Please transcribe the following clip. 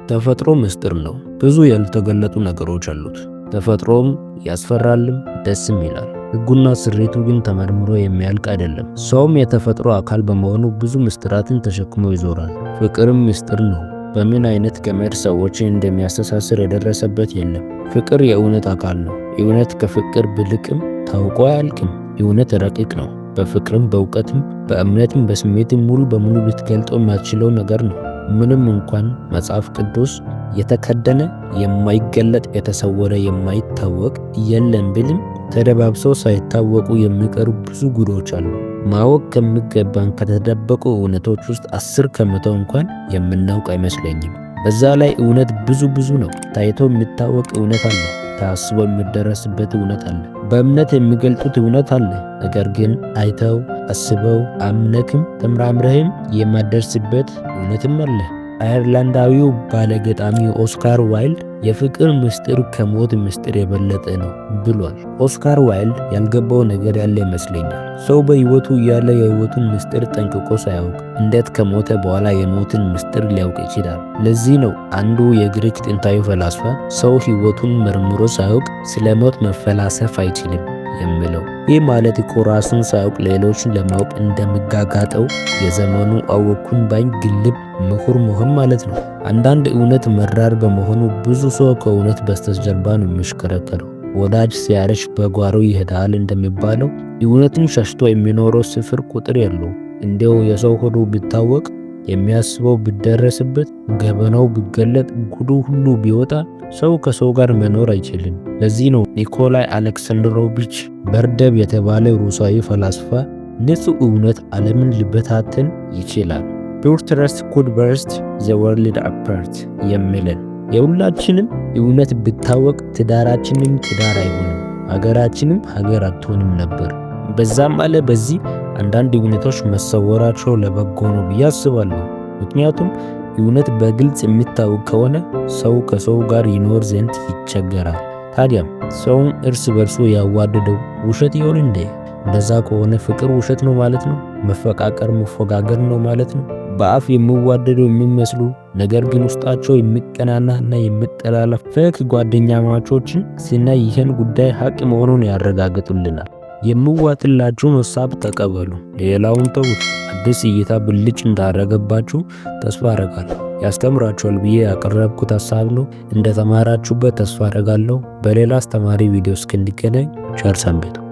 ተፈጥሮ ምስጢር ነው። ብዙ ያልተገለጡ ነገሮች አሉት። ተፈጥሮም ያስፈራልም ደስም ይላል። ሕጉና ስሪቱ ግን ተመርምሮ የሚያልቅ አይደለም። ሰውም የተፈጥሮ አካል በመሆኑ ብዙ ምስጢራትን ተሸክሞ ይዞራል። ፍቅርም ምስጢር ነው። በምን አይነት ገመድ ሰዎችን እንደሚያስተሳስር የደረሰበት የለም። ፍቅር የእውነት አካል ነው። እውነት ከፍቅር ብልቅም ታውቆ አያልቅም። እውነት ረቂቅ ነው። በፍቅርም በእውቀትም በእምነትም በስሜትም ሙሉ በሙሉ ልትገልጠው የማትችለው ነገር ነው። ምንም እንኳን መጽሐፍ ቅዱስ የተከደነ የማይገለጥ የተሰወረ የማይታወቅ የለም ቢልም ተደባብሰው ሳይታወቁ የሚቀሩ ብዙ ጉዶች አሉ። ማወቅ ከሚገባን ከተደበቁ እውነቶች ውስጥ 10% እንኳን የምናውቅ አይመስለኝም። በዛ ላይ እውነት ብዙ ነው። ታይቶ የሚታወቅ እውነት አለ። ታስቦ የሚደረስበት እውነት አለ። በእምነት የሚገልጡት እውነት አለ። ነገር ግን አይተው አስበው አምነክም ተምራምረህም የማደርስበት እውነትም አለ። አየርላንዳዊው ባለገጣሚ ኦስካር ዋይልድ የፍቅር ምስጢር ከሞት ምስጢር የበለጠ ነው ብሏል። ኦስካር ዋይልድ ያልገባው ነገር ያለ ይመስለኛል። ሰው በሕይወቱ እያለ የሕይወቱን ምስጢር ጠንቅቆ ሳያውቅ እንዴት ከሞተ በኋላ የሞትን ምስጢር ሊያውቅ ይችላል? ለዚህ ነው አንዱ የግሪክ ጥንታዊ ፈላስፋ ሰው ሕይወቱን መርምሮ ሳያውቅ ስለ ሞት መፈላሰፍ አይችልም የሚለው። ይህ ማለት እኮ ራሱን ሳያውቅ ሌሎችን ለማወቅ እንደሚጋጋጠው የዘመኑ አወኩን ባይ ግልብ ምሁር መሆን ማለት ነው። አንዳንድ እውነት መራር በመሆኑ ብዙ ሰው ከእውነት በስተጀርባ ነው የሚሽከረከረው። ወዳጅ ሲያረሽ በጓሮ ይሄዳል እንደሚባለው እውነትን ሸሽቶ የሚኖረው ስፍር ቁጥር የለው። እንዲያው የሰው ሆዱ ቢታወቅ የሚያስበው ቢደረስበት ገበናው ቢገለጥ ጉዱ ሁሉ ቢወጣ ሰው ከሰው ጋር መኖር አይችልም። ለዚህ ነው ኒኮላይ አሌክሳንድሮቪች በርደብ የተባለ ሩሳዊ ፈላስፋ ንጹህ እውነት ዓለምን ሊበታተን ይችላል። ፒውር ትረስት ኩድ በርስት ዘ ወርልድ አፓርት የሚለን የሁላችንም እውነት ቢታወቅ ትዳራችንም ትዳር አይሆንም፣ ሀገራችንም ሀገር አትሆንም ነበር። በዛም አለ በዚህ አንዳንድ እውነቶች መሰወራቸው ለበጎ ነው ብዬ አስባለሁ። ምክንያቱም እውነት በግልጽ የሚታወቅ ከሆነ ሰው ከሰው ጋር ይኖር ዘንድ ይቸገራል። ታዲያም ሰውን እርስ በርሱ ያዋደደው ውሸት ይሆን እንዴ? እንደዛ ከሆነ ፍቅር ውሸት ነው ማለት ነው? መፈቃቀር መፎጋገር ነው ማለት ነው? በአፍ የሚዋደደው የሚመስሉ ነገር ግን ውስጣቸው የሚቀናና እና የሚጠላለፍ ፌክ ጓደኛ ማቾችን ሲናይ ይህን ጉዳይ ሀቅ መሆኑን ያረጋግጡልናል። የሚዋጥላችሁን ሐሳብ ተቀበሉ፣ ሌላውን ተዉት። አዲስ እይታ ብልጭ እንዳረገባችሁ ተስፋ አረጋለሁ። ያስተምራችኋል ብዬ ያቀረብኩት ሐሳብ ነው። እንደተማራችሁበት ተስፋ አረጋለሁ። በሌላ አስተማሪ ቪዲዮ እስክንገናኝ ቸር ሰንብቱ።